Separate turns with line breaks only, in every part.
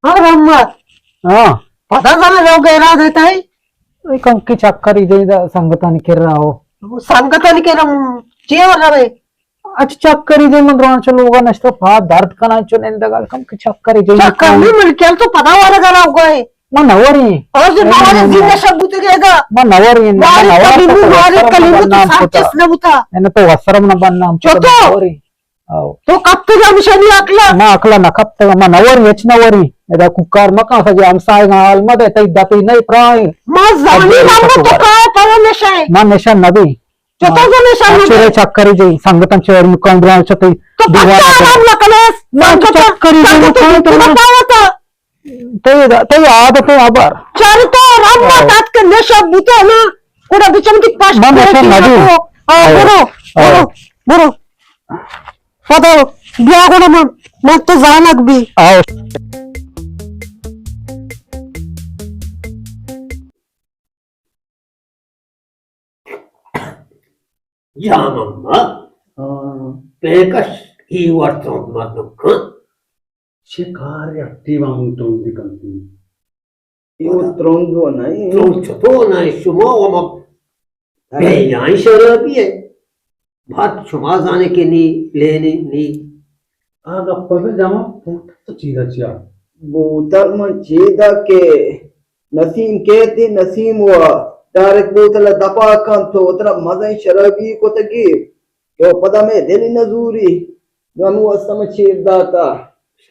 हाँ रम्मत
हाँ
पता चला जाओ गहरा देता है
कंकी चक्कर इधे संगतानी किर्राओ
संगतन के रम चेवला रे
अच्छा चक्कर इधे मन रोंच लोगा नष्ट पा दर्द कना चो नेंदगल कंकी चक्कर इधे
चक्कर नहीं मिल क्या तो पता वाला करा होगा है
मन नवरी
और जो नवारे जिंदा सब बुतेगा
मन नवरी
मारे कलिमु तो सांचेस न बुता
एने तो वसरम न बनना
चोतो तो कब तो जा मिशनी अकला
मा अकला न कब तो मन नवरी एच नवरी एदा कुकार मका सजे हमसाय गाल मदे तई दपी नहीं प्राय
मा जानी नाम तो का पर नशाय
मा नशा नबी
चोतो जो नशा
चुरे चक्कर इधे संगतम चेवर मुकाम ब्रांच चते
तो पक्का नाम लकलेस संगत
चक्कर इधे
तो पावता
ते आदत है अबर
चरतो राम तात के नशा बुतो ना कोड़ा बिचम की पास
मा नशा नबी
बुरो बुरो बुरो पता बिया को ना मैं तो जानक भी
आओ
Jamamma, pekas iwarton madukka.
Shikari attiva muito de cantinho.
Eu trondo naí.
Tronchotona shuma wama beyan sharabiye. Bhat shuma zane ke ni lene ni.
Aga pave jama puta chida chia.
Botal man cheda ke Nasim कहते नसीम हुआ direct बोतल दपा kan तो उतना मजा शराबी को तकी यो पता में दिली नजूरी गनु असम चेदाता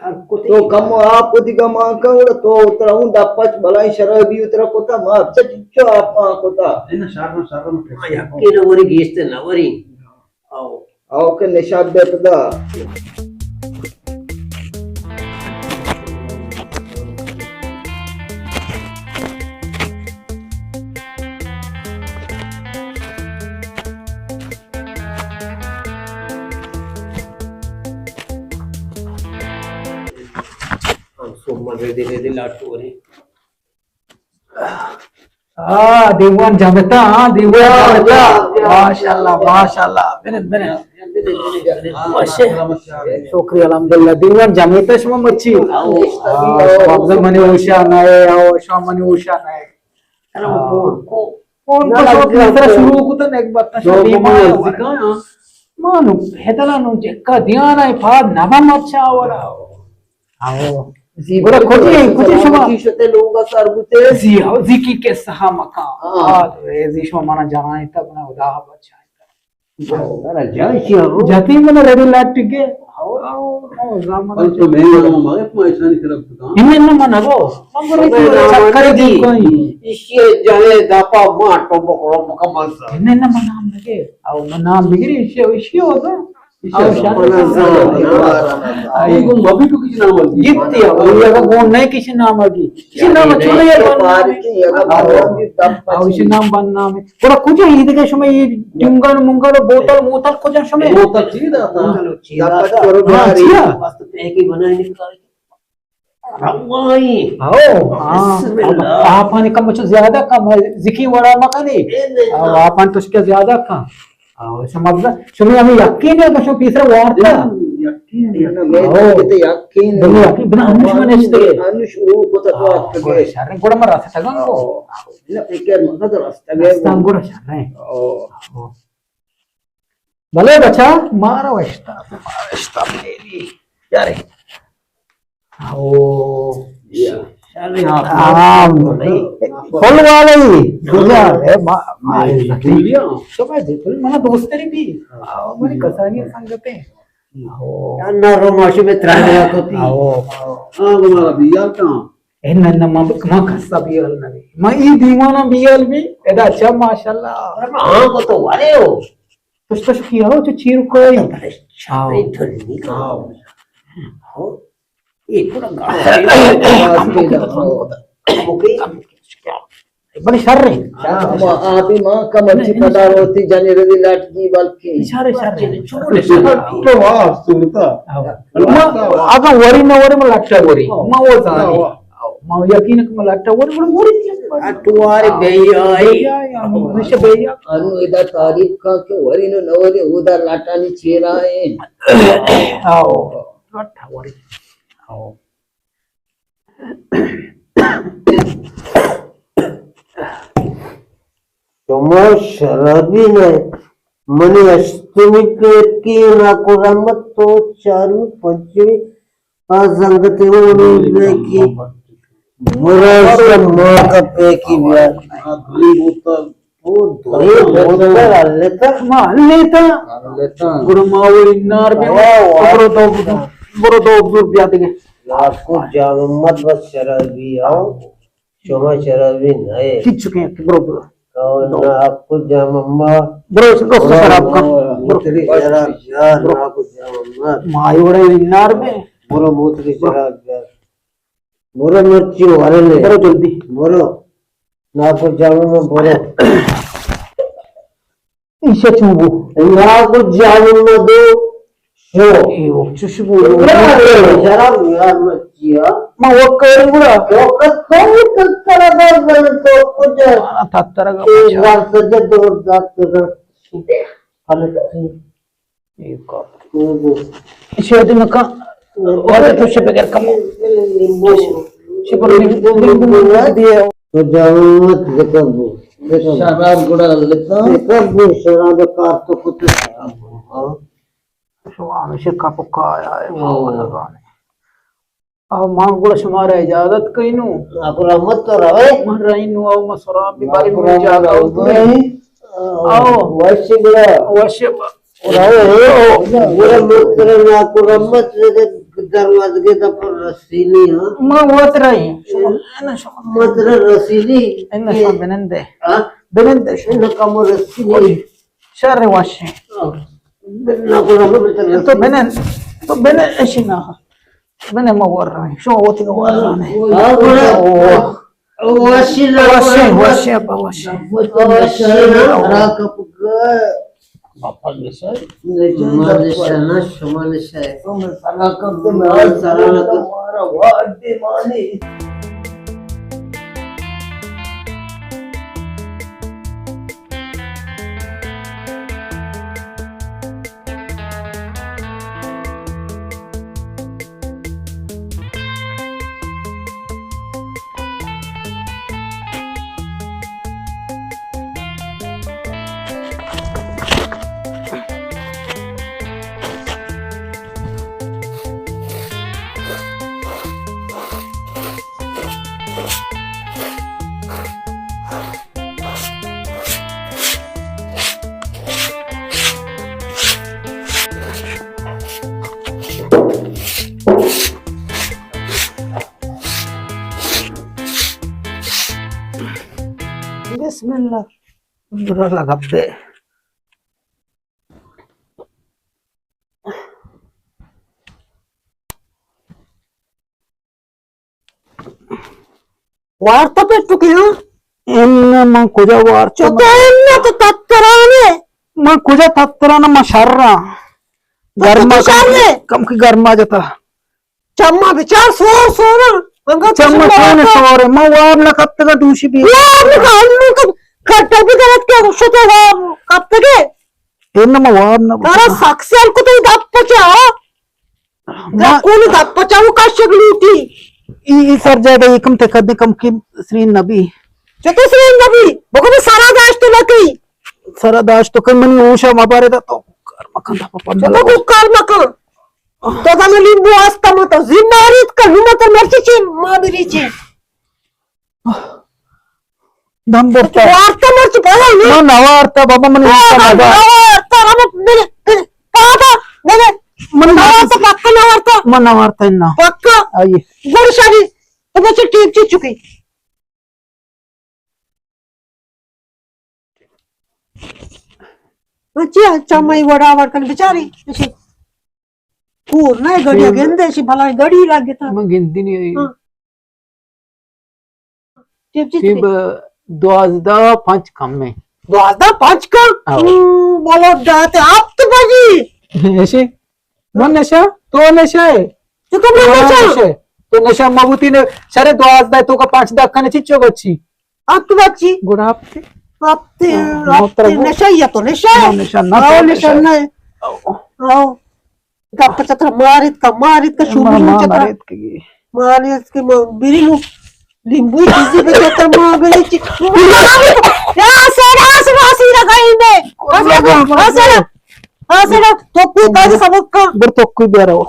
तो कम आप दिगा मांका उड़ा तो उतरा हूं दपच भलाई शराबी उतरा कोता माप चिच्चो आप कोता
Ena sharma mate.
Yakke na wari geste na wari.
आओ के निशाब दे पदा
Summa de latu wari.
दीवान जमता दीवान जमता माशाल्लाह बेने शुक्रिया अल्हम्दुलिल्लाह दीवान जमता शमा मच्छी अफजल मनी उषा नए आओ शमा मनी उषा नए कौन तो शुरू को तो एक बात मानो हेतला नो जेका ध्यान है फाद नवा मच्छा आवरा आओ बोला कुछ शमा
शते लोग सरबुते
जी आओ जिकी के सहा मका अरे जी शमा माना जाना है तब ना उदा बच्चा
Ara jaishi ho.
जाती मन रेडी लाट के आओ जामन
तो मैं मागे पैसा नहीं करब तो
इनने न मनगो मंगरे चक्कर दी कोई
Isye jahe dapa ma tombo koro mukamal sa.
इनने न मनाम लगे आओ मनाम बिगड़ी इसे होगा
आईगो मबी तो किसी नाम वाली
जीतती है वो ये कौन नहीं किसी नाम की किसी नाम छोड़े यार
पार की यगा भगवान की दम
आओ इसी नाम बनना में पूरा कुछ ईद के समय ये टिंगल मुंगल बोतल मोतल कुछ समय
वो तक चीदा था
दपच करोबारी
वास्तव में एक ही बनाए निकाल. Ramai.
आओ आप ने कम कुछ ज्यादा कम है जिकी वड़ा मकानी आप तो उसके ज्यादा कम आओ समझ सुनिए हमें यकीन है कि तीसरा वार्ड था
यकीन
मैं किते यकीन
दुनिया की बिना अनुश में नचते
अनुश रूप को तो आपके
शरण गोड़ा मरा था तगन को
इला पेकर मगद रास्ता गए
स्थान गोड़ा शरण
ओ
भले बच्चा मारा वस्ता मेरी यार आओ फुल वाले दूसरा है
लिया
तो मैं फुल मना दोस्त तेरी भी आओ मेरी कसानी संगते आओ
Anna romashi में त्राने आती.
आओ
हां हमारा बिया कहां
एनन मा खस्सा बियल नबी मा ई दीवाना बियल भी एदा अच्छा माशाल्लाह
हाँ को तो वाले हो.
तो किया हो तो चीर कोई
Shai dhulni ka. हो ये पूरा गाँव. Okay.
बड़ी शर्र है
आप ही मां का मच्छी पदार होती जाने रही लाटकी बल्कि
शर्र
तो वाह सुरता
अगं वरी न वरी मला लागतं वरी मग वो जाणे मग यकीन मला लागतं वरी मला वरी
अटवार भैया
निश्चय भैया
अनु इदा तारीफ का के वरी नो नवरी उदा लाटानी चेरा है
आओ अट्ठा वरी आओ
तुम्हार शराबी नाही मने अष्टमी की नाको रमत तो चारू पंचमी संगति की मुराद मां का पे की ब्याह वो धोए बोतल लेता
लेता
लेता
गुरमावली नार में बरो दो रुपया देगे
आपको जामत बस शराबी आओ क्षमा शराबी नहीं
खींच चुके हैं बरो
कौन आपको जामम्मा
बरो शराब का
मोतरी शराब यार आपको जामम्मा
मायोड़े नार में
मोरो मोतरी शराब यार मोरो मिर्ची वाले ले
बरो जल्दी
मोरो नाको जामम्मा बोरो
इसे चुबू
नाको जामम्मा दो शो
यो चुशबू
शराब यार मच्छिया
मा वो कर बुरा
तो कौन तरह का बन तो कुछ
तात्तरा का
एक बार सजे दो डॉक्टर हालत
एक इसे दिन का और तो से बगैर कम से पर दिए
तो जामत देखो
शराब गुड़ा लेता
देखो शराब का तो कुछ
सुभान से का पक्का आया है लगाने अब मां गुड़ समारे इजाजत कइनु
आपको रहमत तो रहे
मन रहीनु अब मसरा बीमारी में जागा
आओ वैसे बड़ा
अवश्य
रहे पूरा मित्र ने आपको रहमत से दरवाजे के पर रसीली हां
मैं वत रही ना
मित्र रसीली
इन बेनंदे
हां
बेनंदे
इन कम रसीली
शर वाशी
ना को रहमत
तो बेनन ऐशिना बेने मवर रही शो होती को वर रही
वसीला
वश्य
बापा सर मदशना शमल से सारा कब मैं सारा तुम्हारा वाद माने
बिस्मिल्लाह बुरा लगा दे
वार्ता पेटू की हाँ
इन मां कुजा वार
चोतो इन्ना तो तत्तराने
मां कुजा तत्तराना मशर्रा गर्मा
शारने
कम की गर्मा जाता
चम्मा विचार सोर सोना अंगा
चम्मा सोने सोरे मां वार ना कब तक दूषी भी
यार निकालने का खट्टा भी गलत क्या सोते हो कब तक है
इन मां वार ना
तारा सक्सेल को तो दप्पचा कोणी दप्पचा वो का शगलूटी
ई सर जाएगा एकम ते कदे कम की श्री नबी
चतो श्री नबी बको सारा दाश तो लकी
सारा दाश तो कई मनी ऊषा माबारे दा तो कर्म कंदा पप्पा
चलो को कर्म कर तो तने लिंबू आस्ता मत जिम्मेदारीत का हिम्मत मर्ची माबिरीची
दम बोलता
वार्ता मर्ची बोला
ना नवार्ता बाबा मनी
वार्ता हम मेरे पापा मेरे नवार्ता पक्का नवार्ता
मन नवार्ता इन्ना
पक्का
आइए
बड़ी सारी तो बच्चे टीप ची चुकी बच्ची अच्छा मैं बड़ा वर्कन बेचारी ऐसी पूर्ण गड़ी गेंदे ऐसी भला गड़ी लागे था
मैं गिनती नहीं
टीप ची
टिब 12 5 कम में
Doazda paçka. Bolo date aptı bacı.
ऐसे वो नशा तो नशा है
Çıkın
तो
bu
नशा
paça.
है तो नशा मबूती ने सारे 12 तो का 5 dakika ne çiço bacci
Aptı bacı.
गुड़ाप
Aptı.
no
Aptı.
trago.
Neşe ya to neşe.
No, neşe, no,
Ao
to
neşe
neşe.
ne. Ao. Kapı çatra marit ka şublu çatra. Marit ki birilu. Limbu dizi be çatra mabere çık. Ya sera asma kayında. Asera. Asera. Topu tadı sabukka.
बर तो कोई दे रहा हो